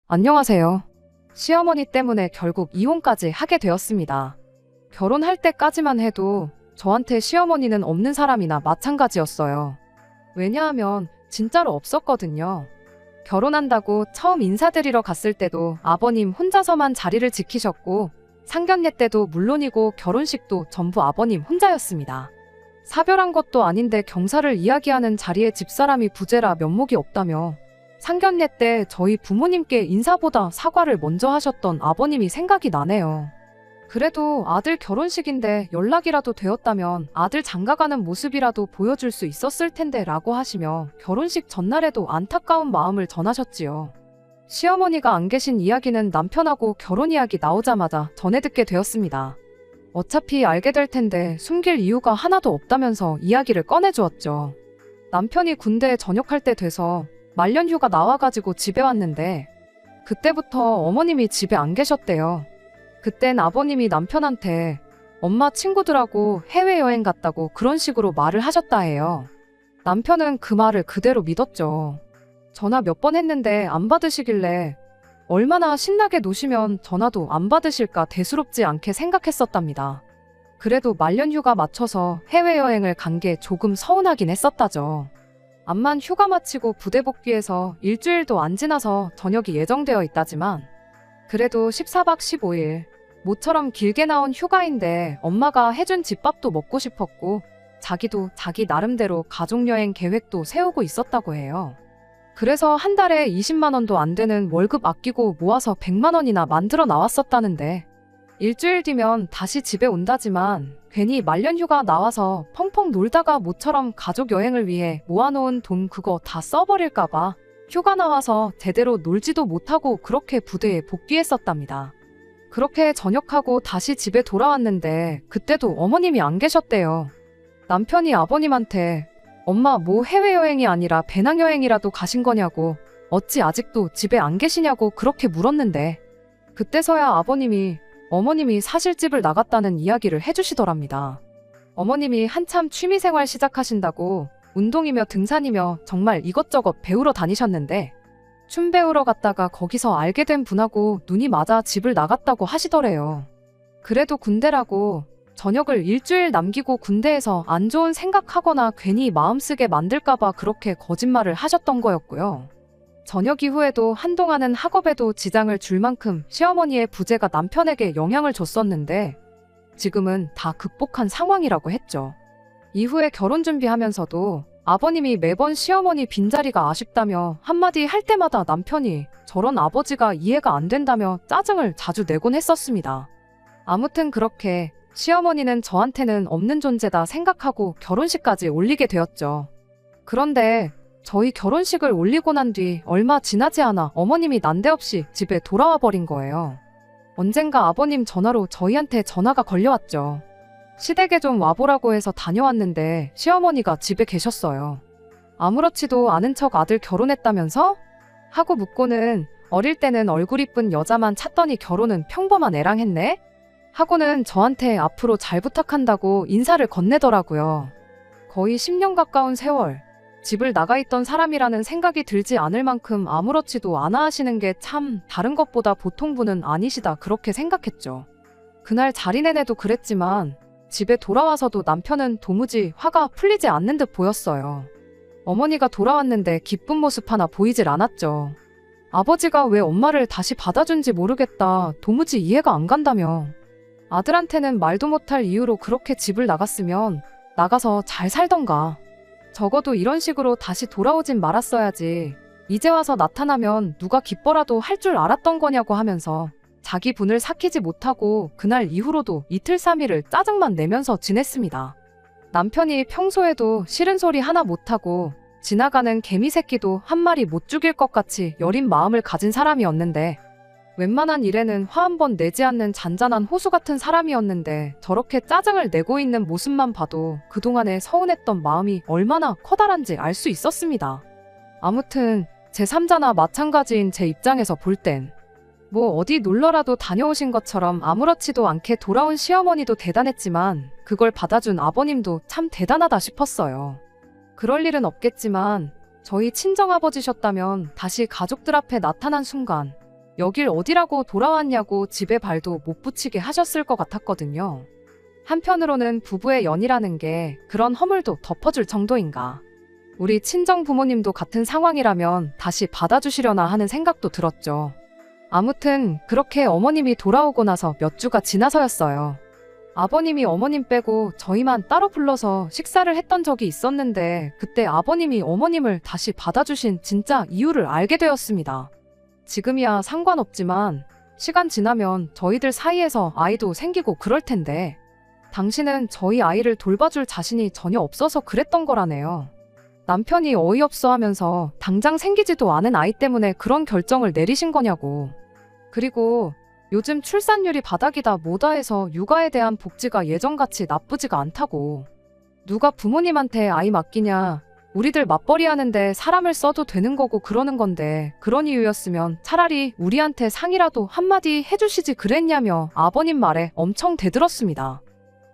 안녕하세요. 시어머니 때문에 결국 이혼까지 하게 되었습니다. 결혼할 때까지만 해도 저한테 시어머니는 없는 사람이나 마찬가지였어요. 왜냐하면 진짜로 없었거든요. 결혼한다고 처음 인사드리러 갔을 때도 아버님 혼자서만 자리를 지키셨고, 상견례 때도 물론이고 결혼식도 전부 아버님 혼자였습니다. 사별한 것도 아닌데 경사를 이야기하는 자리에 집사람이 부재라 면목이 없다며 상견례 때 저희 부모님께 인사보다 사과를 먼저 하셨던 아버님이 생각이 나네요. 그래도 아들 결혼식인데 연락이라도 되었다면 아들 장가가는 모습이라도 보여줄 수 있었을 텐데 라고 하시며 결혼식 전날에도 안타까운 마음을 전하셨지요. 시어머니가 안 계신 이야기는 남편하고 결혼 이야기 나오자마자 전해 듣게 되었습니다. 어차피 알게 될 텐데 숨길 이유가 하나도 없다면서 이야기를 꺼내주었죠. 남편이 군대에 전역할 때 돼서 말년휴가 나와가지고 집에 왔는데 그때부터 어머님이 집에 안 계셨대요. 그땐 아버님이 남편한테 엄마 친구들하고 해외여행 갔다고 그런 식으로 말을 하셨다 해요. 남편은 그 말을 그대로 믿었죠. 전화 몇 번 했는데 안 받으시길래 얼마나 신나게 노시면 전화도 안 받으실까 대수롭지 않게 생각했었답니다. 그래도 말년휴가 맞춰서 해외여행을 간 게 조금 서운하긴 했었다죠. 암만 휴가 마치고 부대 복귀해서 일주일도 안 지나서 저녁이 예정되어 있다지만 그래도 14박 15일 모처럼 길게 나온 휴가인데 엄마가 해준 집밥도 먹고 싶었고 자기도 자기 나름대로 가족여행 계획도 세우고 있었다고 해요. 그래서 한 달에 20만 원도 안 되는 월급 아끼고 모아서 100만 원이나 만들어 나왔었다는데 일주일 뒤면 다시 집에 온다지만 괜히 말년휴가 나와서 펑펑 놀다가 모처럼 가족여행을 위해 모아놓은 돈 그거 다 써버릴까봐 휴가 나와서 제대로 놀지도 못하고 그렇게 부대에 복귀했었답니다. 그렇게 전역하고 다시 집에 돌아왔는데 그때도 어머님이 안 계셨대요. 남편이 아버님한테 엄마 뭐 해외여행이 아니라 배낭여행이라도 가신 거냐고 어찌 아직도 집에 안 계시냐고 그렇게 물었는데 그때서야 아버님이 어머님이 사실 집을 나갔다는 이야기를 해주시더랍니다. 어머님이 한참 취미생활 시작하신다고 운동이며 등산이며 정말 이것저것 배우러 다니셨는데 춤 배우러 갔다가 거기서 알게 된 분하고 눈이 맞아 집을 나갔다고 하시더래요. 그래도 군대라고 저녁을 일주일 남기고 군대에서 안 좋은 생각하거나 괜히 마음 쓰게 만들까봐 그렇게 거짓말을 하셨던 거였고요. 전역 이후에도 한동안은 학업에도 지장을 줄 만큼 시어머니의 부재가 남편에게 영향을 줬었는데 지금은 다 극복한 상황이라고 했죠. 이후에 결혼 준비하면서도 아버님이 매번 시어머니 빈자리가 아쉽다며 한마디 할 때마다 남편이 저런 아버지가 이해가 안 된다며 짜증을 자주 내곤 했었습니다. 아무튼 그렇게 시어머니는 저한테는 없는 존재다 생각하고 결혼식까지 올리게 되었죠. 그런데 저희 결혼식을 올리고 난 뒤 얼마 지나지 않아 어머님이 난데없이 집에 돌아와 버린 거예요. 언젠가 아버님 전화로 저희한테 전화가 걸려왔죠. 시댁에 좀 와보라고 해서 다녀왔는데 시어머니가 집에 계셨어요. 아무렇지도 않은 척 아들 결혼했다면서? 하고 묻고는 어릴 때는 얼굴 이쁜 여자만 찾더니 결혼은 평범한 애랑 했네? 하고는 저한테 앞으로 잘 부탁한다고 인사를 건네더라고요. 거의 10년 가까운 세월 집을 나가 있던 사람이라는 생각이 들지 않을 만큼 아무렇지도 않아 하시는 게 참 다른 것보다 보통 분은 아니시다 그렇게 생각했죠. 그날 자리 내내도 그랬지만 집에 돌아와서도 남편은 도무지 화가 풀리지 않는 듯 보였어요. 어머니가 돌아왔는데 기쁜 모습 하나 보이질 않았죠. 아버지가 왜 엄마를 다시 받아준지 모르겠다 도무지 이해가 안 간다며 아들한테는 말도 못할 이유로 그렇게 집을 나갔으면 나가서 잘 살던가 적어도 이런 식으로 다시 돌아오진 말았어야지 이제 와서 나타나면 누가 기뻐라도 할 줄 알았던 거냐고 하면서 자기 분을 삭히지 못하고 그날 이후로도 이틀 3일을 짜증만 내면서 지냈습니다. 남편이 평소에도 싫은 소리 하나 못하고 지나가는 개미 새끼도 한 마리 못 죽일 것 같이 여린 마음을 가진 사람이었는데 웬만한 일에는 화 한 번 내지 않는 잔잔한 호수 같은 사람이었는데 저렇게 짜증을 내고 있는 모습만 봐도 그동안에 서운했던 마음이 얼마나 커다란지 알 수 있었습니다. 아무튼 제3자나 마찬가지인 제 입장에서 볼 땐 뭐 어디 놀러라도 다녀오신 것처럼 아무렇지도 않게 돌아온 시어머니도 대단했지만 그걸 받아준 아버님도 참 대단하다 싶었어요. 그럴 일은 없겠지만 저희 친정아버지셨다면 다시 가족들 앞에 나타난 순간 여길 어디라고 돌아왔냐고 집에 발도 못 붙이게 하셨을 것 같았거든요. 한편으로는 부부의 연이라는 게 그런 허물도 덮어줄 정도인가. 우리 친정 부모님도 같은 상황이라면 다시 받아주시려나 하는 생각도 들었죠. 아무튼 그렇게 어머님이 돌아오고 나서 몇 주가 지나서였어요. 아버님이 어머님 빼고 저희만 따로 불러서 식사를 했던 적이 있었는데 그때 아버님이 어머님을 다시 받아주신 진짜 이유를 알게 되었습니다. 지금이야 상관없지만 시간 지나면 저희들 사이에서 아이도 생기고 그럴 텐데 당신은 저희 아이를 돌봐줄 자신이 전혀 없어서 그랬던 거라네요. 남편이 어이없어 하면서 당장 생기지도 않은 아이 때문에 그런 결정을 내리신 거냐고. 그리고 요즘 출산율이 바닥이다 뭐다 해서 육아에 대한 복지가 예전같이 나쁘지가 않다고. 누가 부모님한테 아이 맡기냐. 우리들 맞벌이 하는데 사람을 써도 되는 거고 그러는 건데 그런 이유였으면 차라리 우리한테 상이라도 한마디 해주시지 그랬냐며 아버님 말에 엄청 대들었습니다.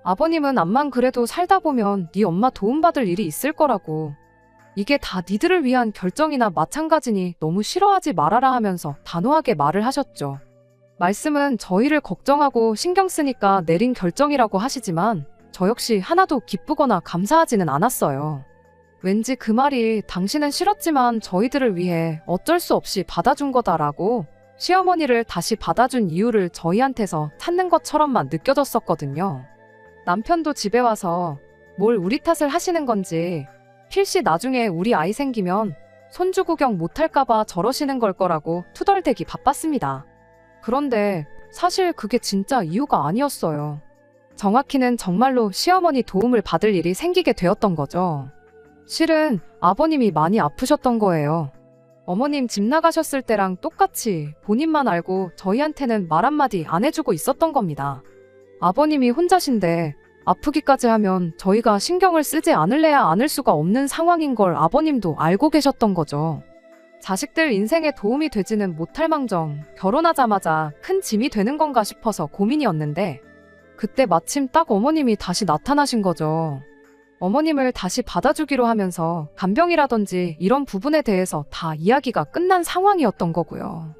아버님은 암만 그래도 살다 보면 네 엄마 도움받을 일이 있을 거라고. 이게 다 니들을 위한 결정이나 마찬가지니 너무 싫어하지 말아라 하면서 단호하게 말을 하셨죠. 말씀은 저희를 걱정하고 신경 쓰니까 내린 결정이라고 하시지만 저 역시 하나도 기쁘거나 감사하지는 않았어요. 왠지 그 말이 당신은 싫었지만 저희들을 위해 어쩔 수 없이 받아준 거다라고 시어머니를 다시 받아준 이유를 저희한테서 찾는 것처럼만 느껴졌었거든요. 남편도 집에 와서 뭘 우리 탓을 하시는 건지 필시 나중에 우리 아이 생기면 손주 구경 못할까봐 저러시는 걸 거라고 투덜대기 바빴습니다. 그런데 사실 그게 진짜 이유가 아니었어요. 정확히는 정말로 시어머니 도움을 받을 일이 생기게 되었던 거죠. 실은 아버님이 많이 아프셨던 거예요. 어머님 집 나가셨을 때랑 똑같이 본인만 알고 저희한테는 말 한마디 안 해주고 있었던 겁니다. 아버님이 혼자신데 아프기까지 하면 저희가 신경을 쓰지 않을래야 않을 수가 없는 상황인 걸 아버님도 알고 계셨던 거죠. 자식들 인생에 도움이 되지는 못할 망정 결혼하자마자 큰 짐이 되는 건가 싶어서 고민이었는데 그때 마침 딱 어머님이 다시 나타나신 거죠. 어머님을 다시 받아주기로 하면서 간병이라든지 이런 부분에 대해서 다 이야기가 끝난 상황이었던 거고요.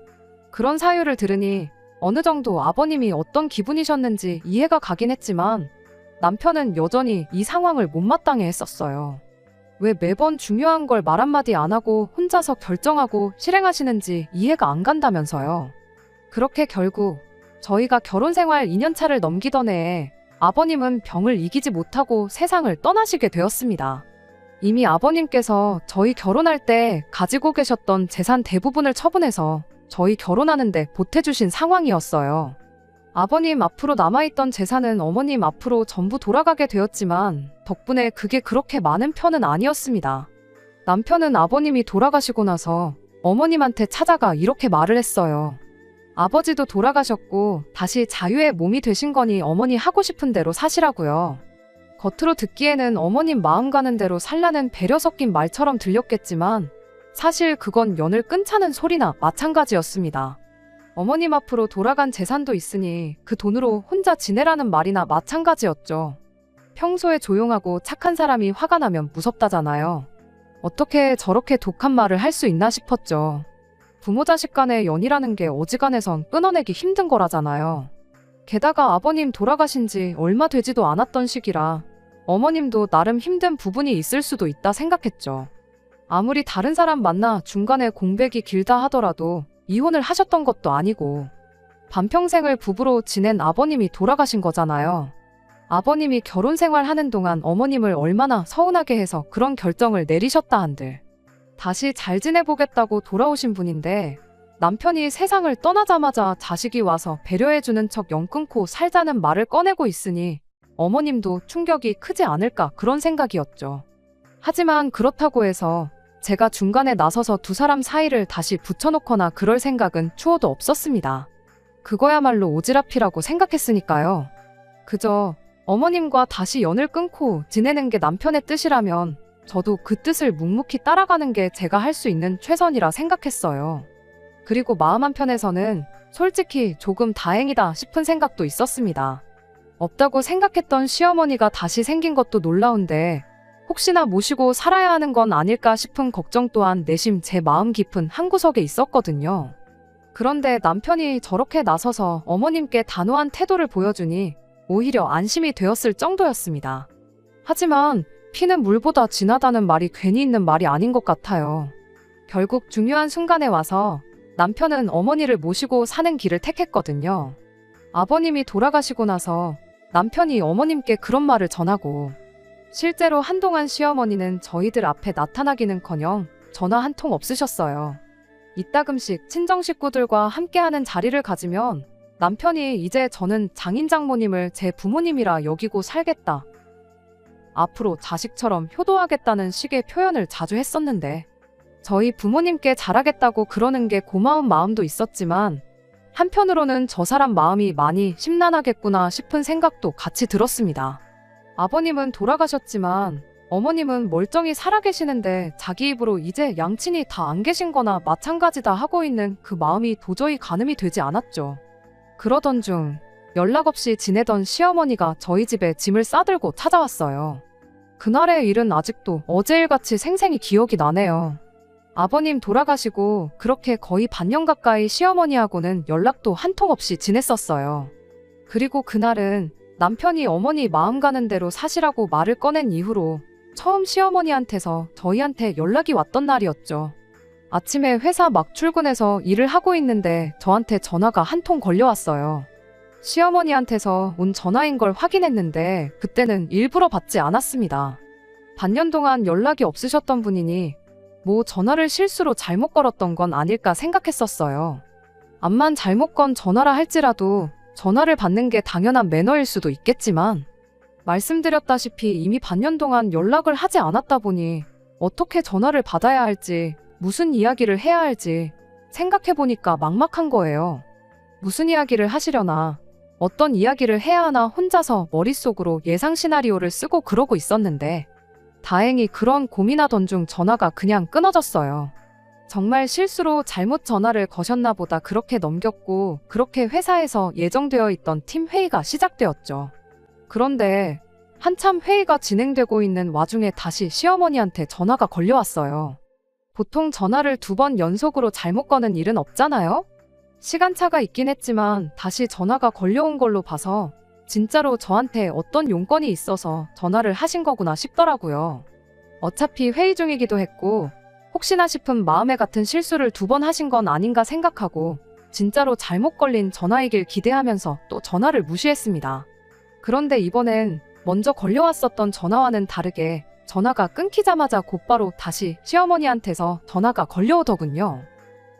그런 사유를 들으니 어느 정도 아버님이 어떤 기분이셨는지 이해가 가긴 했지만 남편은 여전히 이 상황을 못마땅해 했었어요. 왜 매번 중요한 걸 말 한마디 안 하고 혼자서 결정하고 실행하시는지 이해가 안 간다면서요. 그렇게 결국 저희가 결혼 생활 2년차를 넘기던 해에 아버님은 병을 이기지 못하고 세상을 떠나시게 되었습니다. 이미 아버님께서 저희 결혼할 때 가지고 계셨던 재산 대부분을 처분해서 저희 결혼하는데 보태주신 상황이었어요. 아버님 앞으로 남아있던 재산은 어머님 앞으로 전부 돌아가게 되었지만 덕분에 그게 그렇게 많은 편은 아니었습니다. 남편은 아버님이 돌아가시고 나서 어머님한테 찾아가 이렇게 말을 했어요. 아버지도 돌아가셨고 다시 자유의 몸이 되신 거니 어머니 하고 싶은 대로 사시라고요. 겉으로 듣기에는 어머님 마음 가는 대로 살라는 배려 섞인 말처럼 들렸겠지만 사실 그건 연을 끊자는 소리나 마찬가지였습니다. 어머님 앞으로 돌아간 재산도 있으니 그 돈으로 혼자 지내라는 말이나 마찬가지였죠. 평소에 조용하고 착한 사람이 화가 나면 무섭다잖아요. 어떻게 저렇게 독한 말을 할 수 있나 싶었죠. 부모 자식 간의 연이라는 게 어지간해선 끊어내기 힘든 거라잖아요. 게다가 아버님 돌아가신 지 얼마 되지도 않았던 시기라 어머님도 나름 힘든 부분이 있을 수도 있다 생각했죠. 아무리 다른 사람 만나 중간에 공백이 길다 하더라도 이혼을 하셨던 것도 아니고 반평생을 부부로 지낸 아버님이 돌아가신 거잖아요. 아버님이 결혼 생활하는 동안 어머님을 얼마나 서운하게 해서 그런 결정을 내리셨다 한들 다시 잘 지내보겠다고 돌아오신 분인데 남편이 세상을 떠나자마자 자식이 와서 배려해주는 척 연 끊고 살자는 말을 꺼내고 있으니 어머님도 충격이 크지 않을까 그런 생각이었죠. 하지만 그렇다고 해서 제가 중간에 나서서 두 사람 사이를 다시 붙여놓거나 그럴 생각은 추호도 없었습니다. 그거야말로 오지랖이라고 생각했으니까요. 그저 어머님과 다시 연을 끊고 지내는 게 남편의 뜻이라면 저도 그 뜻을 묵묵히 따라가는 게 제가 할 수 있는 최선이라 생각했어요. 그리고 마음 한편에서는 솔직히 조금 다행이다 싶은 생각도 있었습니다. 없다고 생각했던 시어머니가 다시 생긴 것도 놀라운데 혹시나 모시고 살아야 하는 건 아닐까 싶은 걱정 또한 내심 제 마음 깊은 한구석에 있었거든요. 그런데 남편이 저렇게 나서서 어머님께 단호한 태도를 보여주니 오히려 안심이 되었을 정도였습니다. 하지만 피는 물보다 진하다는 말이 괜히 있는 말이 아닌 것 같아요. 결국 중요한 순간에 와서 남편은 어머니를 모시고 사는 길을 택했거든요. 아버님이 돌아가시고 나서 남편이 어머님께 그런 말을 전하고 실제로 한동안 시어머니는 저희들 앞에 나타나기는커녕 전화 한 통 없으셨어요. 이따금씩 친정 식구들과 함께하는 자리를 가지면 남편이 이제 저는 장인 장모님을 제 부모님이라 여기고 살겠다. 앞으로 자식처럼 효도하겠다는 식의 표현을 자주 했었는데 저희 부모님께 잘하겠다고 그러는 게 고마운 마음도 있었지만 한편으로는 저 사람 마음이 많이 심란하겠구나 싶은 생각도 같이 들었습니다. 아버님은 돌아가셨지만 어머님은 멀쩡히 살아계시는데 자기 입으로 이제 양친이 다 안 계신 거나 마찬가지다 하고 있는 그 마음이 도저히 가늠이 되지 않았죠. 그러던 중 연락 없이 지내던 시어머니가 저희 집에 짐을 싸들고 찾아왔어요. 그날의 일은 아직도 어제 일같이 생생히 기억이 나네요. 아버님 돌아가시고 그렇게 거의 반년 가까이 시어머니하고는 연락도 한 통 없이 지냈었어요. 그리고 그날은 남편이 어머니 마음 가는 대로 사시라고 말을 꺼낸 이후로 처음 시어머니한테서 저희한테 연락이 왔던 날이었죠. 아침에 회사 막 출근해서 일을 하고 있는데 저한테 전화가 한 통 걸려왔어요. 시어머니한테서 온 전화인 걸 확인했는데 그때는 일부러 받지 않았습니다. 반년 동안 연락이 없으셨던 분이니 뭐 전화를 실수로 잘못 걸었던 건 아닐까 생각했었어요. 암만 잘못 건 전화라 할지라도 전화를 받는 게 당연한 매너일 수도 있겠지만 말씀드렸다시피 이미 반년 동안 연락을 하지 않았다 보니 어떻게 전화를 받아야 할지 무슨 이야기를 해야 할지 생각해보니까 막막한 거예요. 무슨 이야기를 하시려나 어떤 이야기를 해야 하나 혼자서 머릿속으로 예상 시나리오를 쓰고 그러고 있었는데 다행히 그런 고민하던 중 전화가 그냥 끊어졌어요. 정말 실수로 잘못 전화를 거셨나 보다 그렇게 넘겼고 그렇게 회사에서 예정되어 있던 팀 회의가 시작되었죠. 그런데 한참 회의가 진행되고 있는 와중에 다시 시어머니한테 전화가 걸려왔어요. 보통 전화를 2번 연속으로 잘못 거는 일은 없잖아요? 시간차가 있긴 했지만 다시 전화가 걸려온 걸로 봐서 진짜로 저한테 어떤 용건이 있어서 전화를 하신 거구나 싶더라고요. 어차피 회의 중이기도 했고 혹시나 싶은 마음에 같은 실수를 2번 하신 건 아닌가 생각하고 진짜로 잘못 걸린 전화이길 기대하면서 또 전화를 무시했습니다. 그런데 이번엔 먼저 걸려왔었던 전화와는 다르게 전화가 끊기자마자 곧바로 다시 시어머니한테서 전화가 걸려오더군요.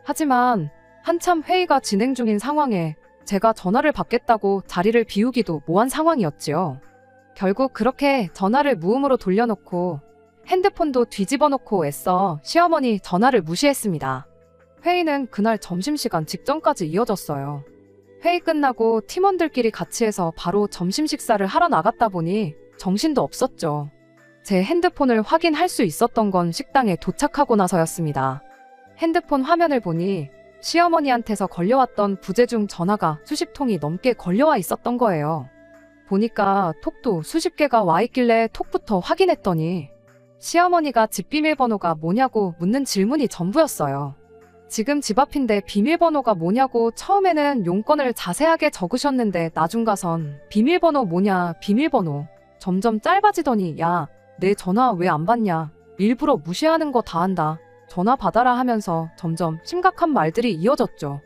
하지만 한참 회의가 진행 중인 상황에 제가 전화를 받겠다고 자리를 비우기도 뭐한 상황이었지요. 결국 그렇게 전화를 무음으로 돌려놓고 핸드폰도 뒤집어 놓고 애써 시어머니 전화를 무시했습니다. 회의는 그날 점심시간 직전까지 이어졌어요. 회의 끝나고 팀원들끼리 같이 해서 바로 점심 식사를 하러 나갔다 보니 정신도 없었죠. 제 핸드폰을 확인할 수 있었던 건 식당에 도착하고 나서였습니다. 핸드폰 화면을 보니 시어머니한테서 걸려왔던 부재중 전화가 수십 통이 넘게 걸려와 있었던 거예요. 보니까 톡도 수십 개가 와 있길래 톡부터 확인했더니 시어머니가 집 비밀번호가 뭐냐고 묻는 질문이 전부였어요. 지금 집 앞인데 비밀번호가 뭐냐고 처음에는 용건을 자세하게 적으셨는데 나중 가선 비밀번호 뭐냐 비밀번호 점점 짧아지더니 야, 내 전화 왜 안 받냐 일부러 무시하는 거 다 한다 전화 받아라 하면서 점점 심각한 말들이 이어졌죠.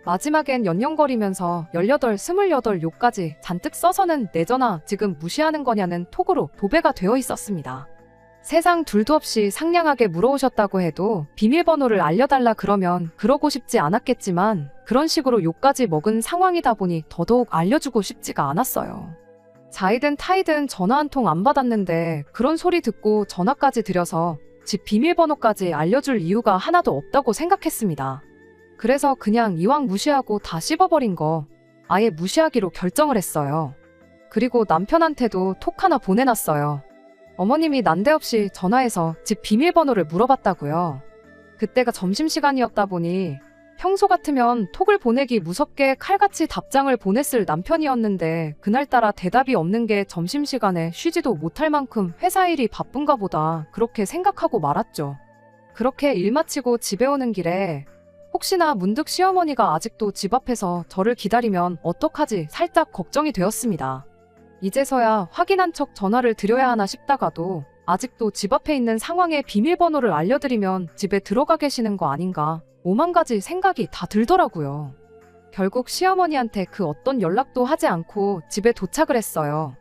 마지막엔 연연거리면서 18, 28 욕까지 잔뜩 써서는 내 전화 지금 무시하는 거냐는 톡으로 도배가 되어 있었습니다. 세상 둘도 없이 상냥하게 물어오셨다고 해도 비밀번호를 알려달라 그러면 그러고 싶지 않았겠지만 그런 식으로 욕까지 먹은 상황이다 보니 더더욱 알려주고 싶지가 않았어요. 자이든 타이든 전화 한 통 안 받았는데 그런 소리 듣고 전화까지 드려서 집 비밀번호까지 알려줄 이유가 하나도 없다고 생각했습니다. 그래서 그냥 이왕 무시하고 다 씹어버린 거 아예 무시하기로 결정을 했어요. 그리고 남편한테도 톡 하나 보내놨어요. 어머님이 난데없이 전화해서 집 비밀번호를 물어봤다고요. 그때가 점심시간이었다 보니 평소 같으면 톡을 보내기 무섭게 칼같이 답장을 보냈을 남편이었는데 그날따라 대답이 없는 게 점심시간에 쉬지도 못할 만큼 회사 일이 바쁜가 보다 그렇게 생각하고 말았죠. 그렇게 일 마치고 집에 오는 길에 혹시나 문득 시어머니가 아직도 집 앞에서 저를 기다리면 어떡하지 살짝 걱정이 되었습니다. 이제서야 확인한 척 전화를 드려야 하나 싶다가도 아직도 집 앞에 있는 상황의 비밀번호를 알려드리면 집에 들어가 계시는 거 아닌가 오만 가지 생각이 다 들더라고요. 결국 시어머니한테 그 어떤 연락도 하지 않고 집에 도착을 했어요.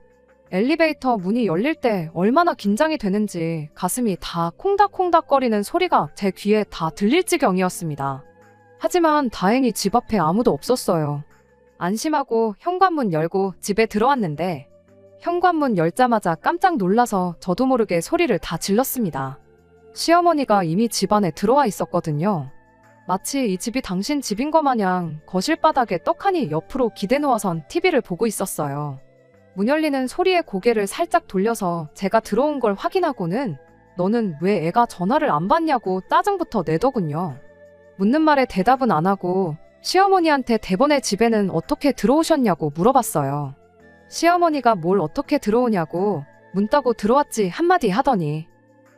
엘리베이터 문이 열릴 때 얼마나 긴장이 되는지 가슴이 다 콩닥콩닥거리는 소리가 제 귀에 다 들릴 지경이었습니다. 하지만 다행히 집 앞에 아무도 없었어요. 안심하고 현관문 열고 집에 들어왔는데 현관문 열자마자 깜짝 놀라서 저도 모르게 소리를 다 질렀습니다. 시어머니가 이미 집 안에 들어와 있었거든요. 마치 이 집이 당신 집인 것 마냥 거실 바닥에 떡하니 옆으로 기대 놓아선 TV를 보고 있었어요. 문 열리는 소리에 고개를 살짝 돌려서 제가 들어온 걸 확인하고는 너는 왜 애가 전화를 안 받냐고 짜증부터 내더군요. 묻는 말에 대답은 안 하고 시어머니한테 대번에 집에는 어떻게 들어오셨냐고 물어봤어요. 시어머니가 뭘 어떻게 들어오냐고 문 따고 들어왔지 한마디 하더니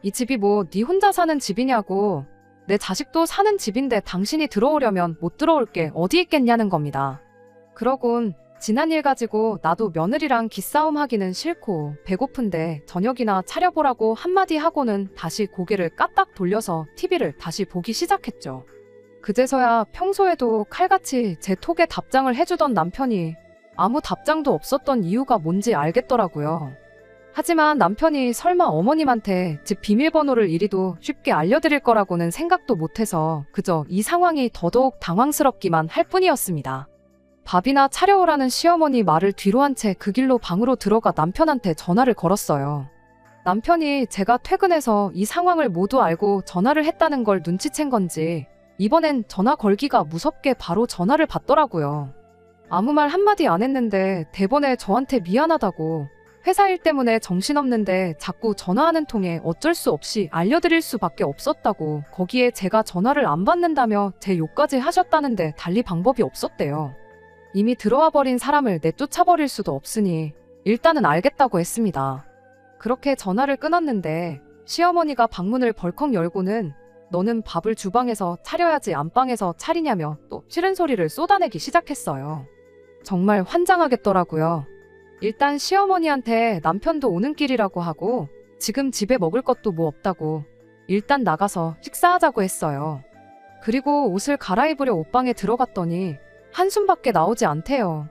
이 집이 뭐 네 혼자 사는 집이냐고 내 자식도 사는 집인데 당신이 들어오려면 못 들어올 게 어디 있겠냐는 겁니다. 그러곤 지난 일 가지고 나도 며느리랑 기싸움 하기는 싫고 배고픈데 저녁이나 차려보라고 한마디 하고는 다시 고개를 까딱 돌려서 TV를 다시 보기 시작했죠. 그제서야 평소에도 칼같이 제 톡에 답장을 해주던 남편이 아무 답장도 없었던 이유가 뭔지 알겠더라고요. 하지만 남편이 설마 어머님한테 집 비밀번호를 이리도 쉽게 알려드릴 거라고는 생각도 못해서 그저 이 상황이 더더욱 당황스럽기만 할 뿐이었습니다. 밥이나 차려오라는 시어머니 말을 뒤로 한 채 그 길로 방으로 들어가 남편한테 전화를 걸었어요. 남편이 제가 퇴근해서 이 상황을 모두 알고 전화를 했다는 걸 눈치챈 건지 이번엔 전화 걸기가 무섭게 바로 전화를 받더라고요. 아무 말 한마디 안 했는데 대번에 저한테 미안하다고 회사 일 때문에 정신없는데 자꾸 전화하는 통에 어쩔 수 없이 알려드릴 수밖에 없었다고 거기에 제가 전화를 안 받는다며 제 욕까지 하셨다는데 달리 방법이 없었대요. 이미 들어와 버린 사람을 내쫓아버릴 수도 없으니 일단은 알겠다고 했습니다. 그렇게 전화를 끊었는데 시어머니가 방문을 벌컥 열고는 너는 밥을 주방에서 차려야지 안방에서 차리냐며 또 싫은 소리를 쏟아내기 시작했어요. 정말 환장하겠더라고요. 일단 시어머니한테 남편도 오는 길이라고 하고 지금 집에 먹을 것도 뭐 없다고 일단 나가서 식사하자고 했어요. 그리고 옷을 갈아입으려 옷방에 들어갔더니 한숨밖에 나오지 않대요.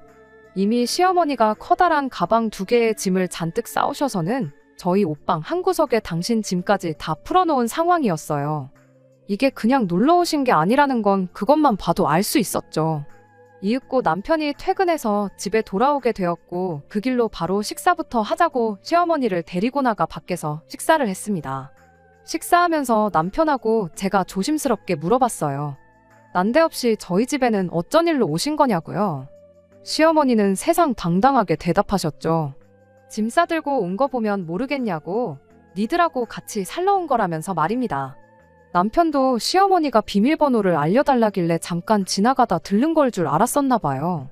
이미 시어머니가 커다란 가방 2개의 짐을 잔뜩 싸오셔서는 저희 옷방 한 구석에 당신 짐까지 다 풀어놓은 상황이었어요. 이게 그냥 놀러 오신 게 아니라는 건 그것만 봐도 알 수 있었죠. 이윽고 남편이 퇴근해서 집에 돌아오게 되었고 그 길로 바로 식사부터 하자고 시어머니를 데리고 나가 밖에서 식사를 했습니다. 식사하면서 남편하고 제가 조심스럽게 물어봤어요. 난데없이 저희 집에는 어쩐 일로 오신 거냐고요. 시어머니는 세상당당하게 대답하셨죠. 짐 싸들고 온 거 보면 모르겠냐고 니들하고 같이 살러 온 거라면서 말입니다. 남편도 시어머니가 비밀번호를 알려달라길래 잠깐 지나가다 들른 걸 줄 알았었나 봐요.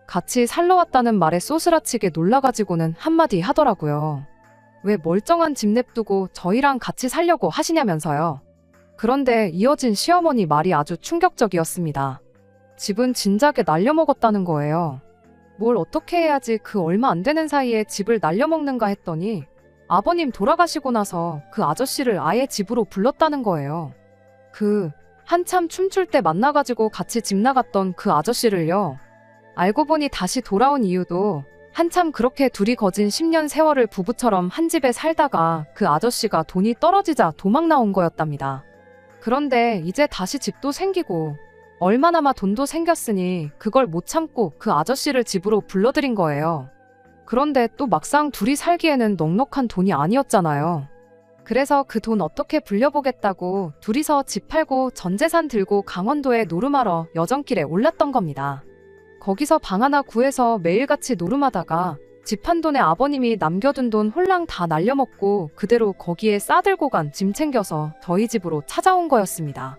같이 살러 왔다는 말에 쏘스라치게 놀라가지고는 한마디 하더라고요. 왜 멀쩡한 집 냅두고 저희랑 같이 살려고 하시냐면서요. 그런데 이어진 시어머니 말이 아주 충격적이었습니다. 집은 진작에 날려먹었다는 거예요. 뭘 어떻게 해야지 그 얼마 안 되는 사이에 집을 날려먹는가 했더니 아버님 돌아가시고 나서 그 아저씨를 아예 집으로 불렀다는 거예요. 한참 춤출 때 만나가지고 같이 집 나갔던 그 아저씨를요. 알고 보니 다시 돌아온 이유도 한참 그렇게 둘이 거진 10년 세월을 부부처럼 한 집에 살다가 그 아저씨가 돈이 떨어지자 도망 나온 거였답니다. 그런데 이제 다시 집도 생기고 얼마나마 돈도 생겼으니 그걸 못 참고 그 아저씨를 집으로 불러들인 거예요. 그런데 또 막상 둘이 살기에는 넉넉한 돈이 아니었잖아요. 그래서 그 돈 어떻게 불려보겠다고 둘이서 집 팔고 전 재산 들고 강원도에 노름하러 여정길에 올랐던 겁니다. 거기서 방 하나 구해서 매일같이 노름하다가 집 한 돈에 아버님이 남겨둔 돈 홀랑 다 날려먹고 그대로 거기에 싸들고 간 짐 챙겨서 저희 집으로 찾아온 거였습니다.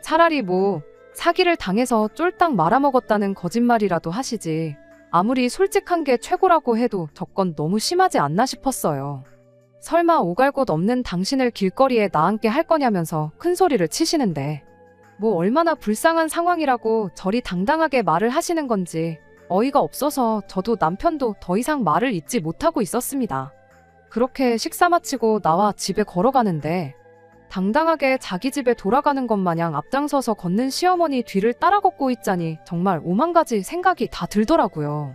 차라리 뭐 사기를 당해서 쫄딱 말아먹었다는 거짓말이라도 하시지 아무리 솔직한 게 최고라고 해도 저건 너무 심하지 않나 싶었어요. 설마 오갈 곳 없는 당신을 길거리에 나앉게 할 거냐면서 큰 소리를 치시는데 뭐 얼마나 불쌍한 상황이라고 저리 당당하게 말을 하시는 건지 어이가 없어서 저도 남편도 더 이상 말을 잇지 못하고 있었습니다. 그렇게 식사 마치고 나와 집에 걸어가는데 당당하게 자기 집에 돌아가는 것 마냥 앞장서서 걷는 시어머니 뒤를 따라 걷고 있자니 정말 오만 가지 생각이 다 들더라고요.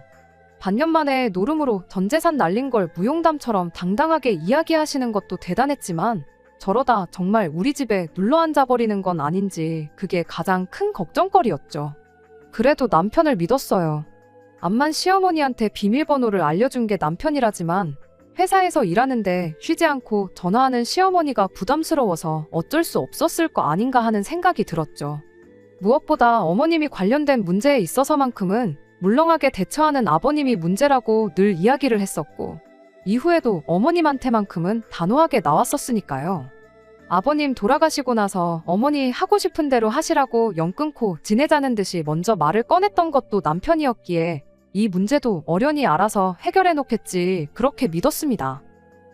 반년 만에 노름으로 전 재산 날린 걸 무용담처럼 당당하게 이야기하시는 것도 대단했지만 저러다 정말 우리 집에 눌러앉아 버리는 건 아닌지 그게 가장 큰 걱정거리였죠. 그래도 남편을 믿었어요. 암만 시어머니한테 비밀번호를 알려준 게 남편이라지만 회사에서 일하는데 쉬지 않고 전화하는 시어머니가 부담스러워서 어쩔 수 없었을 거 아닌가 하는 생각이 들었죠. 무엇보다 어머님이 관련된 문제에 있어서만큼은 물렁하게 대처하는 아버님이 문제라고 늘 이야기를 했었고 이후에도 어머님한테만큼은 단호하게 나왔었으니까요. 아버님 돌아가시고 나서 어머니 하고 싶은 대로 하시라고 연 끊고 지내자는 듯이 먼저 말을 꺼냈던 것도 남편이었기에 이 문제도 어련히 알아서 해결해 놓겠지 그렇게 믿었습니다.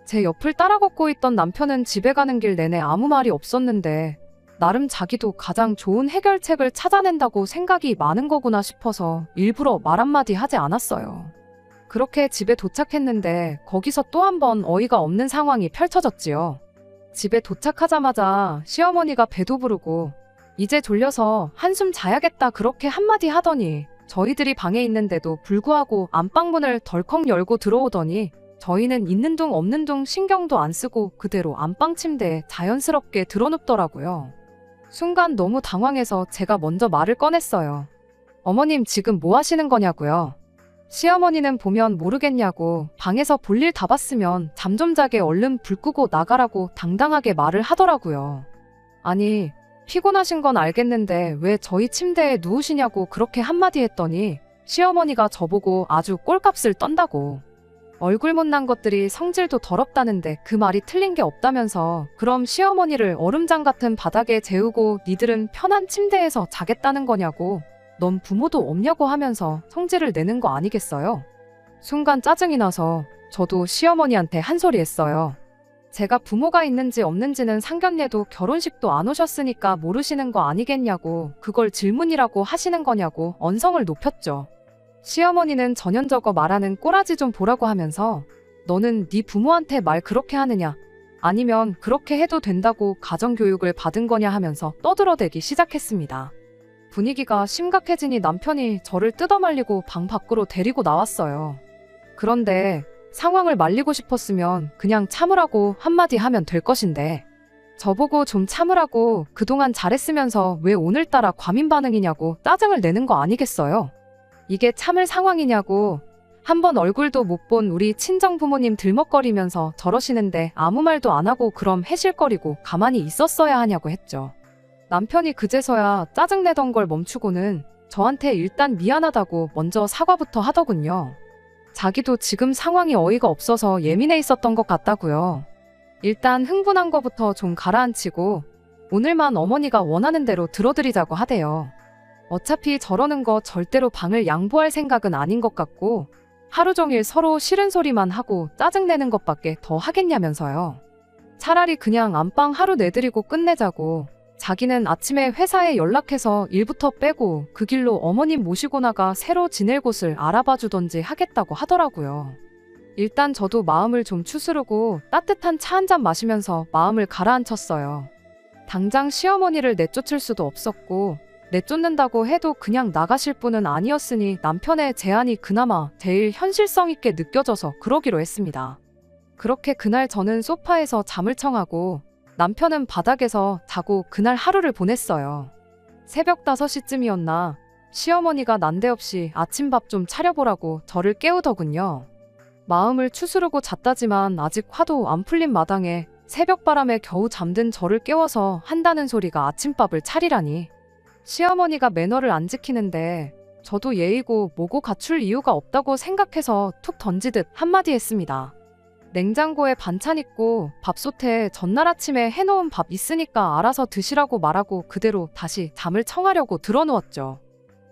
제 옆을 따라 걷고 있던 남편은 집에 가는 길 내내 아무 말이 없었는데 나름 자기도 가장 좋은 해결책을 찾아낸다고 생각이 많은 거구나 싶어서 일부러 말 한마디 하지 않았어요. 그렇게 집에 도착했는데 거기서 또 한 번 어이가 없는 상황이 펼쳐졌지요. 집에 도착하자마자 시어머니가 배도 부르고 이제 졸려서 한숨 자야겠다 그렇게 한마디 하더니 저희들이 방에 있는데도 불구하고 안방문을 덜컥 열고 들어오더니 저희는 있는 둥 없는 둥 신경도 안 쓰고 그대로 안방 침대에 자연스럽게 드러눕더라고요. 순간 너무 당황해서 제가 먼저 말을 꺼냈어요. 어머님 지금 뭐 하시는 거냐고요? 시어머니는 보면 모르겠냐고 방에서 볼일 다 봤으면 잠 좀 자게 얼른 불 끄고 나가라고 당당하게 말을 하더라고요. 아니 피곤하신 건 알겠는데 왜 저희 침대에 누우시냐고 그렇게 한마디 했더니 시어머니가 저보고 아주 꼴값을 떤다고. 얼굴 못난 것들이 성질도 더럽다는데 그 말이 틀린 게 없다면서 그럼 시어머니를 얼음장 같은 바닥에 재우고 니들은 편한 침대에서 자겠다는 거냐고 넌 부모도 없냐고 하면서 성질을 내는 거 아니겠어요? 순간 짜증이 나서 저도 시어머니한테 한 소리 했어요. 제가 부모가 있는지 없는지는 상견례도 결혼식도 안 오셨으니까 모르시는 거 아니겠냐고 그걸 질문이라고 하시는 거냐고 언성을 높였죠. 시어머니는 전연저거 말하는 꼬라지 좀 보라고 하면서 너는 네 부모한테 말 그렇게 하느냐 아니면 그렇게 해도 된다고 가정교육을 받은 거냐 하면서 떠들어대기 시작했습니다. 분위기가 심각해지니 남편이 저를 뜯어말리고 방 밖으로 데리고 나왔어요. 그런데 상황을 말리고 싶었으면 그냥 참으라고 한마디 하면 될 것인데 저보고 좀 참으라고 그동안 잘했으면서 왜 오늘따라 과민 반응이냐고 짜증을 내는 거 아니겠어요? 이게 참을 상황이냐고 한번 얼굴도 못 본 우리 친정부모님 들먹거리면서 저러시는데 아무 말도 안 하고 그럼 해실거리고 가만히 있었어야 하냐고 했죠. 남편이 그제서야 짜증내던 걸 멈추고는 저한테 일단 미안하다고 먼저 사과부터 하더군요. 자기도 지금 상황이 어이가 없어서 예민해 있었던 것 같다고요. 일단 흥분한 거부터 좀 가라앉히고 오늘만 어머니가 원하는 대로 들어드리자고 하대요. 어차피 저러는 거 절대로 방을 양보할 생각은 아닌 것 같고 하루 종일 서로 싫은 소리만 하고 짜증내는 것밖에 더 하겠냐면서요. 차라리 그냥 안방 하루 내드리고 끝내자고 자기는 아침에 회사에 연락해서 일부터 빼고 그 길로 어머님 모시고 나가 새로 지낼 곳을 알아봐 주던지 하겠다고 하더라고요. 일단 저도 마음을 좀 추스르고 따뜻한 차 한 잔 마시면서 마음을 가라앉혔어요. 당장 시어머니를 내쫓을 수도 없었고 내쫓는다고 해도 그냥 나가실 분은 아니었으니 남편의 제안이 그나마 제일 현실성 있게 느껴져서 그러기로 했습니다. 그렇게 그날 저는 소파에서 잠을 청하고 남편은 바닥에서 자고 그날 하루를 보냈어요. 새벽 5시쯤이었나 시어머니가 난데없이 아침밥 좀 차려보라고 저를 깨우더군요. 마음을 추스르고 잤다지만 아직 화도 안 풀린 마당에 새벽바람에 겨우 잠든 저를 깨워서 한다는 소리가 아침밥을 차리라니. 시어머니가 매너를 안 지키는데 저도 예의고 뭐고 갖출 이유가 없다고 생각해서 툭 던지듯 한마디 했습니다. 냉장고에 반찬 있고 밥솥에 전날 아침에 해놓은 밥 있으니까 알아서 드시라고 말하고 그대로 다시 잠을 청하려고 들어누웠죠.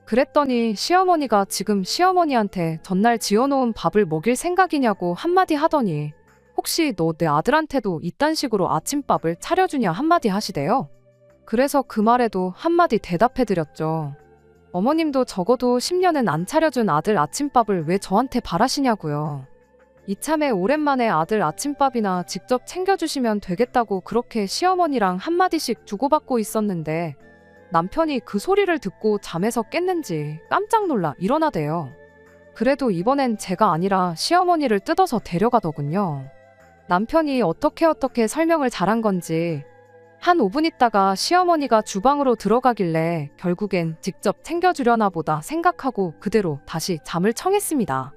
그랬더니 시어머니가 지금 시어머니한테 전날 지어놓은 밥을 먹일 생각이냐고 한마디 하더니 혹시 너 내 아들한테도 이딴 식으로 아침밥을 차려주냐 한마디 하시대요. 그래서 그 말에도 한마디 대답해드렸죠. 어머님도 적어도 10년은 안 차려준 아들 아침밥을 왜 저한테 바라시냐고요. 이참에 오랜만에 아들 아침밥이나 직접 챙겨주시면 되겠다고 그렇게 시어머니랑 한마디씩 주고받고 있었는데 남편이 그 소리를 듣고 잠에서 깼는지 깜짝 놀라 일어나대요. 그래도 이번엔 제가 아니라 시어머니를 뜯어서 데려가더군요. 남편이 어떻게 설명을 잘한 건지 한 5분 있다가 시어머니가 주방으로 들어가길래 결국엔 직접 챙겨주려나 보다 생각하고 그대로 다시 잠을 청했습니다.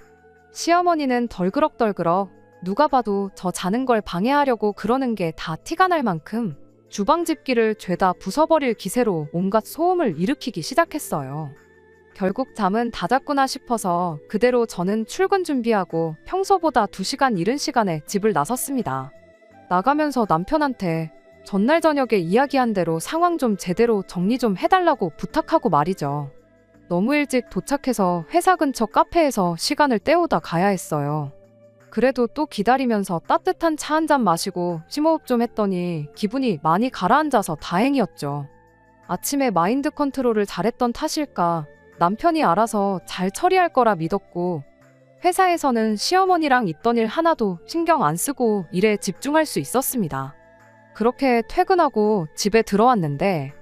시어머니는 덜그럭덜그럭 누가 봐도 저 자는 걸 방해하려고 그러는 게 다 티가 날 만큼 주방 집기를 죄다 부숴버릴 기세로 온갖 소음을 일으키기 시작했어요. 결국 잠은 다 잤구나 싶어서 그대로 저는 출근 준비하고 평소보다 2시간 이른 시간에 집을 나섰습니다. 나가면서 남편한테 전날 저녁에 이야기한 대로 상황 좀 제대로 정리 좀 해달라고 부탁하고 말이죠. 너무 일찍 도착해서 회사 근처 카페에서 시간을 때우다 가야 했어요. 그래도 또 기다리면서 따뜻한 차 한 잔 마시고 심호흡 좀 했더니 기분이 많이 가라앉아서 다행이었죠. 아침에 마인드 컨트롤을 잘했던 탓일까 남편이 알아서 잘 처리할 거라 믿었고 회사에서는 시어머니랑 있던 일 하나도 신경 안 쓰고 일에 집중할 수 있었습니다. 그렇게 퇴근하고 집에 들어왔는데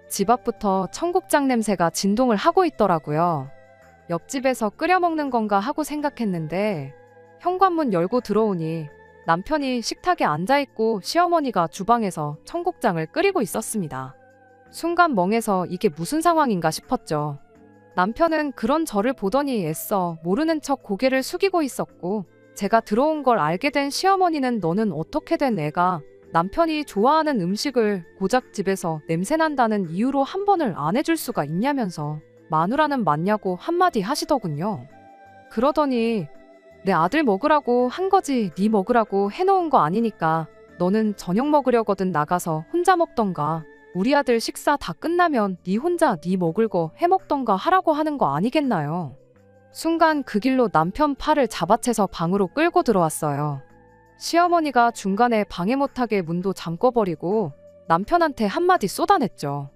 집 앞부터 청국장 냄새가 진동을 하고 있더라고요. 옆집에서 끓여 먹는 건가 하고 생각했는데 현관문 열고 들어오니 남편이 식탁에 앉아있고 시어머니가 주방에서 청국장을 끓이고 있었습니다. 순간 멍해서 이게 무슨 상황인가 싶었죠. 남편은 그런 저를 보더니 애써 모르는 척 고개를 숙이고 있었고 제가 들어온 걸 알게 된 시어머니는 너는 어떻게 된 애가 남편이 좋아하는 음식을 고작 집에서 냄새난다는 이유로 한 번을 안 해줄 수가 있냐면서 마누라는 맞냐고 한마디 하시더군요. 그러더니 내 아들 먹으라고 한 거지 네 먹으라고 해놓은 거 아니니까 너는 저녁 먹으려거든 나가서 혼자 먹던가 우리 아들 식사 다 끝나면 네 혼자 네 먹을 거 해먹던가 하라고 하는 거 아니겠나요? 순간 그 길로 남편 팔을 잡아채서 방으로 끌고 들어왔어요. 시어머니가 중간에 방해 못하게 문도 잠궈버리고 남편한테 한마디 쏟아냈죠.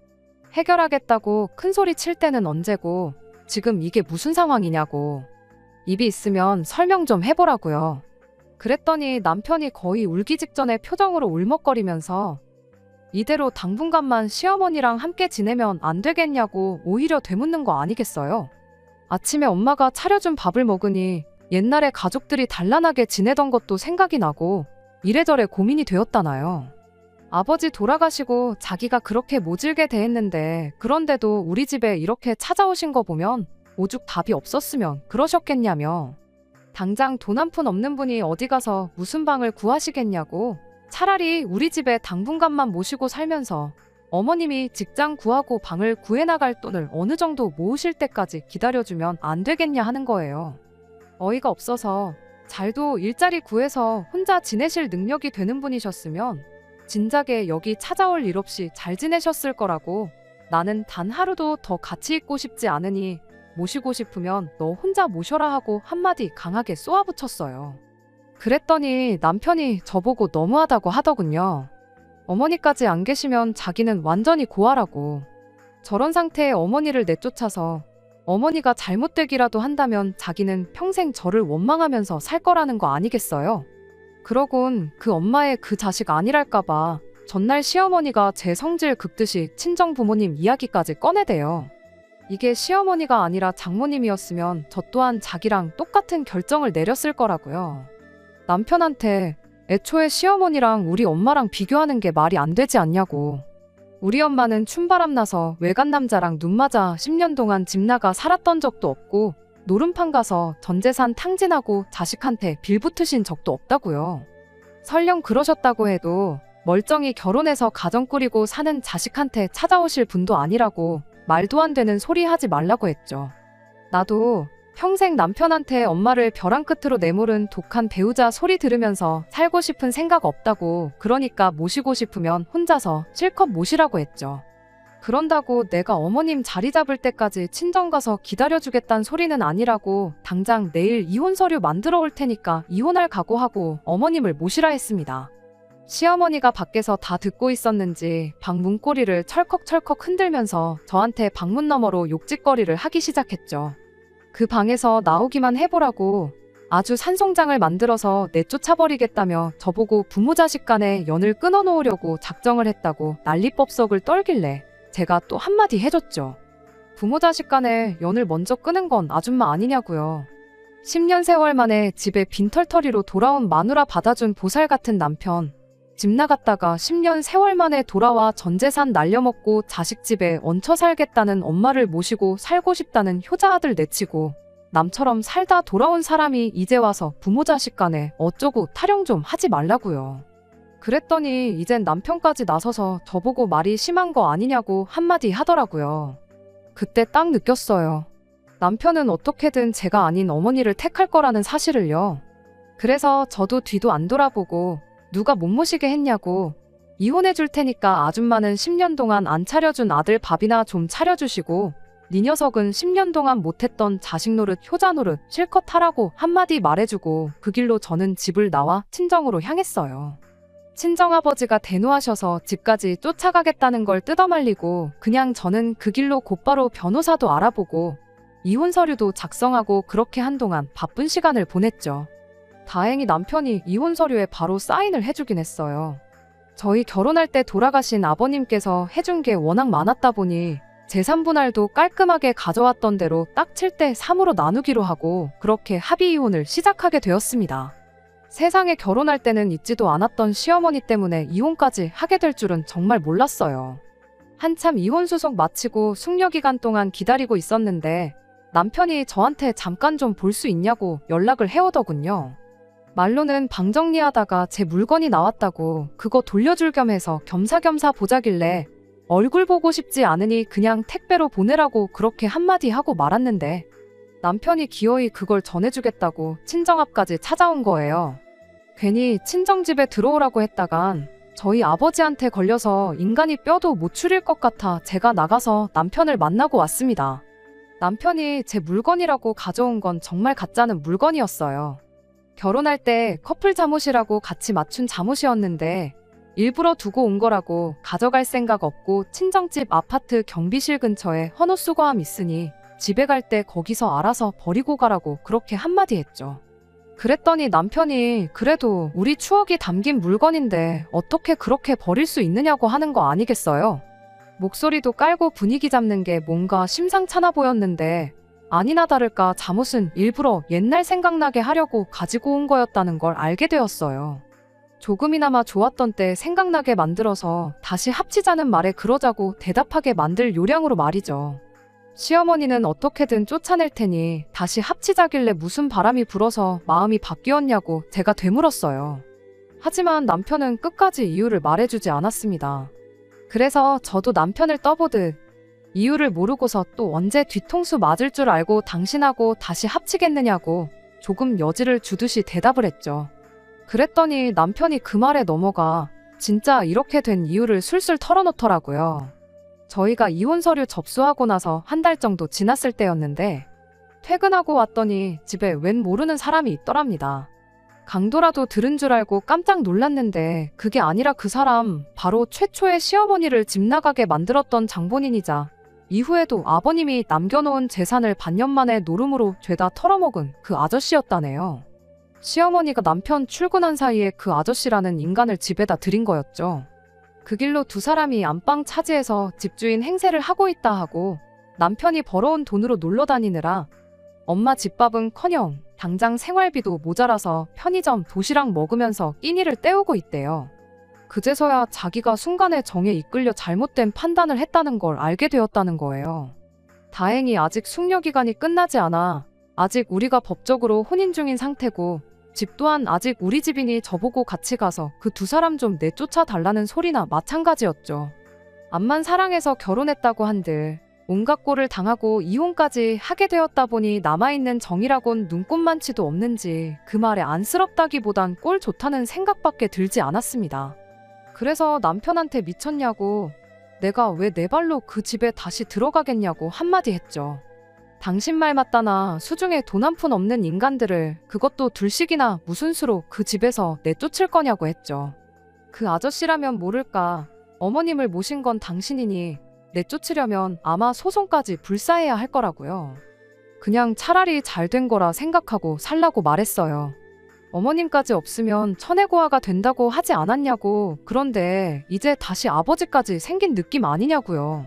해결하겠다고 큰소리 칠 때는 언제고 지금 이게 무슨 상황이냐고. 입이 있으면 설명 좀 해보라고요. 그랬더니 남편이 거의 울기 직전의 표정으로 울먹거리면서 이대로 당분간만 시어머니랑 함께 지내면 안 되겠냐고 오히려 되묻는 거 아니겠어요? 아침에 엄마가 차려준 밥을 먹으니 옛날에 가족들이 단란하게 지내던 것도 생각이 나고 이래저래 고민이 되었다나요. 아버지 돌아가시고 자기가 그렇게 모질게 대했는데 그런데도 우리 집에 이렇게 찾아오신 거 보면 오죽 답이 없었으면 그러셨겠냐며. 당장 돈 한 푼 없는 분이 어디 가서 무슨 방을 구하시겠냐고. 차라리 우리 집에 당분간만 모시고 살면서 어머님이 직장 구하고 방을 구해나갈 돈을 어느 정도 모으실 때까지 기다려주면 안 되겠냐 하는 거예요. 어이가 없어서 잘도 일자리 구해서 혼자 지내실 능력이 되는 분이셨으면 진작에 여기 찾아올 일 없이 잘 지내셨을 거라고. 나는 단 하루도 더 같이 있고 싶지 않으니 모시고 싶으면 너 혼자 모셔라 하고 한마디 강하게 쏘아붙였어요. 그랬더니 남편이 저보고 너무하다고 하더군요. 어머니까지 안 계시면 자기는 완전히 고아라고. 저런 상태에 어머니를 내쫓아서 어머니가 잘못되기라도 한다면 자기는 평생 저를 원망하면서 살 거라는 거 아니겠어요? 그러곤 그 엄마의 그 자식 아니랄까봐 전날 시어머니가 제 성질 긁듯이 친정부모님 이야기까지 꺼내대요. 이게 시어머니가 아니라 장모님이었으면 저 또한 자기랑 똑같은 결정을 내렸을 거라고요. 남편한테 애초에 시어머니랑 우리 엄마랑 비교하는 게 말이 안 되지 않냐고. 우리 엄마는 춤바람 나서 외간 남자랑 눈 맞아 10년 동안 집 나가 살았던 적도 없고 노름판 가서 전 재산 탕진하고 자식한테 빌붙으신 적도 없다고요. 설령 그러셨다고 해도 멀쩡히 결혼해서 가정 꾸리고 사는 자식한테 찾아오실 분도 아니라고 말도 안 되는 소리 하지 말라고 했죠. 나도 평생 남편한테 엄마를 벼랑 끝으로 내모른 독한 배우자 소리 들으면서 살고 싶은 생각 없다고. 그러니까 모시고 싶으면 혼자서 실컷 모시라고 했죠. 그런다고 내가 어머님 자리 잡을 때까지 친정 가서 기다려주겠단 소리는 아니라고. 당장 내일 이혼 서류 만들어 올 테니까 이혼할 각오하고 어머님을 모시라 했습니다. 시어머니가 밖에서 다 듣고 있었는지 방 문고리를 철컥철컥 흔들면서 저한테 방문 너머로 욕짓거리를 하기 시작했죠. 그 방에서 나오기만 해보라고 아주 산송장을 만들어서 내쫓아버리겠다며 저보고 부모 자식 간의 연을 끊어놓으려고 작정을 했다고 난리법석을 떨길래 제가 또 한마디 해줬죠. 부모 자식 간의 연을 먼저 끊은 건 아줌마 아니냐고요. 10년 세월 만에 집에 빈털터리로 돌아온 마누라 받아준 보살 같은 남편, 집 나갔다가 10년 세월 만에 돌아와 전 재산 날려먹고 자식 집에 얹혀 살겠다는 엄마를 모시고 살고 싶다는 효자 아들 내치고 남처럼 살다 돌아온 사람이 이제 와서 부모 자식 간에 어쩌고 타령 좀 하지 말라고요. 그랬더니 이젠 남편까지 나서서 저보고 말이 심한 거 아니냐고 한마디 하더라고요. 그때 딱 느꼈어요. 남편은 어떻게든 제가 아닌 어머니를 택할 거라는 사실을요. 그래서 저도 뒤도 안 돌아보고 누가 못 모시게 했냐고 이혼해 줄 테니까 아줌마는 10년 동안 안 차려준 아들 밥이나 좀 차려주시고 네 녀석은 10년 동안 못했던 자식 노릇 효자 노릇 실컷 하라고 한마디 말해주고 그 길로 저는 집을 나와 친정으로 향했어요. 친정아버지가 대노하셔서 집까지 쫓아가겠다는 걸 뜯어말리고 그냥 저는 그 길로 곧바로 변호사도 알아보고 이혼 서류도 작성하고 그렇게 한동안 바쁜 시간을 보냈죠. 다행히 남편이 이혼 서류에 바로 사인을 해주긴 했어요. 저희 결혼할 때 돌아가신 아버님께서 해준 게 워낙 많았다 보니 재산 분할도 깔끔하게 가져왔던 대로 딱 7대 3으로 나누기로 하고 그렇게 합의 이혼을 시작하게 되었습니다. 세상에 결혼할 때는 있지도 않았던 시어머니 때문에 이혼까지 하게 될 줄은 정말 몰랐어요. 한참 이혼 소송 마치고 숙려 기간 동안 기다리고 있었는데 남편이 저한테 잠깐 좀 볼 수 있냐고 연락을 해오더군요. 말로는 방 정리하다가 제 물건이 나왔다고 그거 돌려줄 겸 해서 겸사겸사 보자길래 얼굴 보고 싶지 않으니 그냥 택배로 보내라고 그렇게 한마디 하고 말았는데 남편이 기어이 그걸 전해주겠다고 친정 앞까지 찾아온 거예요. 괜히 친정집에 들어오라고 했다간 저희 아버지한테 걸려서 인간이 뼈도 못 추릴 것 같아 제가 나가서 남편을 만나고 왔습니다. 남편이 제 물건이라고 가져온 건 정말 가짜는 물건이었어요. 결혼할 때 커플 잠옷이라고 같이 맞춘 잠옷이었는데 일부러 두고 온 거라고 가져갈 생각 없고 친정집 아파트 경비실 근처에 헌옷 수거함 있으니 집에 갈 때 거기서 알아서 버리고 가라고 그렇게 한마디 했죠. 그랬더니 남편이 그래도 우리 추억이 담긴 물건인데 어떻게 그렇게 버릴 수 있느냐고 하는 거 아니겠어요? 목소리도 깔고 분위기 잡는 게 뭔가 심상찮아 보였는데 아니나 다를까 잠옷은 일부러 옛날 생각나게 하려고 가지고 온 거였다는 걸 알게 되었어요. 조금이나마 좋았던 때 생각나게 만들어서 다시 합치자는 말에 그러자고 대답하게 만들 요량으로 말이죠. 시어머니는 어떻게든 쫓아낼 테니 다시 합치자길래 무슨 바람이 불어서 마음이 바뀌었냐고 제가 되물었어요. 하지만 남편은 끝까지 이유를 말해주지 않았습니다. 그래서 저도 남편을 떠보듯 이유를 모르고서 또 언제 뒤통수 맞을 줄 알고 당신하고 다시 합치겠느냐고 조금 여지를 주듯이 대답을 했죠. 그랬더니 남편이 그 말에 넘어가 진짜 이렇게 된 이유를 술술 털어놓더라고요. 저희가 이혼 서류 접수하고 나서 한 달 정도 지났을 때였는데 퇴근하고 왔더니 집에 웬 모르는 사람이 있더랍니다. 강도라도 들은 줄 알고 깜짝 놀랐는데 그게 아니라 그 사람 바로 최초의 시어머니를 집 나가게 만들었던 장본인이자 이후에도 아버님이 남겨놓은 재산을 반년 만에 노름으로 죄다 털어먹은 그 아저씨였다네요. 시어머니가 남편 출근한 사이에 그 아저씨라는 인간을 집에다 들인 거였죠. 그 길로 두 사람이 안방 차지해서 집주인 행세를 하고 있다 하고 남편이 벌어온 돈으로 놀러 다니느라 엄마 집밥은커녕 당장 생활비도 모자라서 편의점 도시락 먹으면서 끼니를 때우고 있대요. 그제서야 자기가 순간의 정에 이끌려 잘못된 판단을 했다는 걸 알게 되었다는 거예요. 다행히 아직 숙려 기간이 끝나지 않아 아직 우리가 법적으로 혼인 중인 상태고 집 또한 아직 우리 집이니 저보고 같이 가서 그 두 사람 좀 내쫓아 달라는 소리나 마찬가지였죠. 암만 사랑해서 결혼했다고 한들 온갖 꼴을 당하고 이혼까지 하게 되었다 보니 남아있는 정이라곤 눈꼽만치도 없는지 그 말에 안쓰럽다기보단 꼴 좋다는 생각밖에 들지 않았습니다. 그래서 남편한테 미쳤냐고 내가 왜 내 발로 그 집에 다시 들어가겠냐고 한마디 했죠. 당신 말 맞다나 수중에 돈 한 푼 없는 인간들을 그것도 둘씩이나 무슨 수로 그 집에서 내쫓을 거냐고 했죠. 그 아저씨라면 모를까. 어머님을 모신 건 당신이니 내쫓으려면 아마 소송까지 불사해야 할 거라고요. 그냥 차라리 잘 된 거라 생각하고 살라고 말했어요. 어머님까지 없으면 천혜고아가 된다고 하지 않았냐고. 그런데 이제 다시 아버지까지 생긴 느낌 아니냐고요.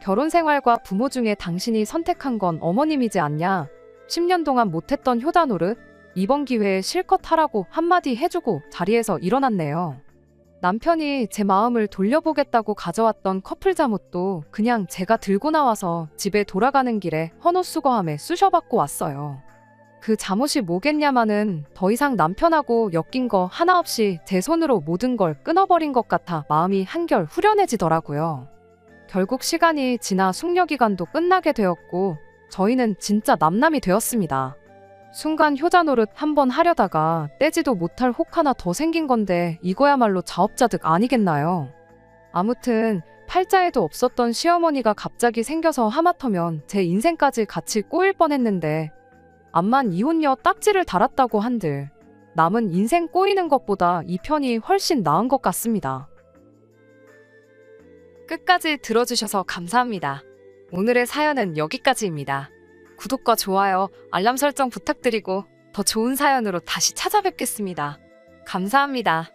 결혼 생활과 부모 중에 당신이 선택한 건 어머님이지 않냐. 10년 동안 못했던 효자 노릇, 이번 기회에 실컷 하라고 한마디 해주고 자리에서 일어났네요. 남편이 제 마음을 돌려보겠다고 가져왔던 커플 잠옷도 그냥 제가 들고 나와서 집에 돌아가는 길에 헌옷수거함에 쑤셔받고 왔어요. 그 잠옷이 뭐겠냐마는 더 이상 남편하고 엮인 거 하나 없이 제 손으로 모든 걸 끊어버린 것 같아 마음이 한결 후련해지더라고요. 결국 시간이 지나 숙려기간도 끝나게 되었고 저희는 진짜 남남이 되었습니다. 순간 효자 노릇 한번 하려다가 떼지도 못할 혹 하나 더 생긴 건데 이거야말로 자업자득 아니겠나요? 아무튼 팔자에도 없었던 시어머니가 갑자기 생겨서 하마터면 제 인생까지 같이 꼬일 뻔했는데 암만 이혼녀 딱지를 달았다고 한들 남은 인생 꼬이는 것보다 이 편이 훨씬 나은 것 같습니다. 끝까지 들어주셔서 감사합니다. 오늘의 사연은 여기까지입니다. 구독과 좋아요, 알람 설정 부탁드리고 더 좋은 사연으로 다시 찾아뵙겠습니다. 감사합니다.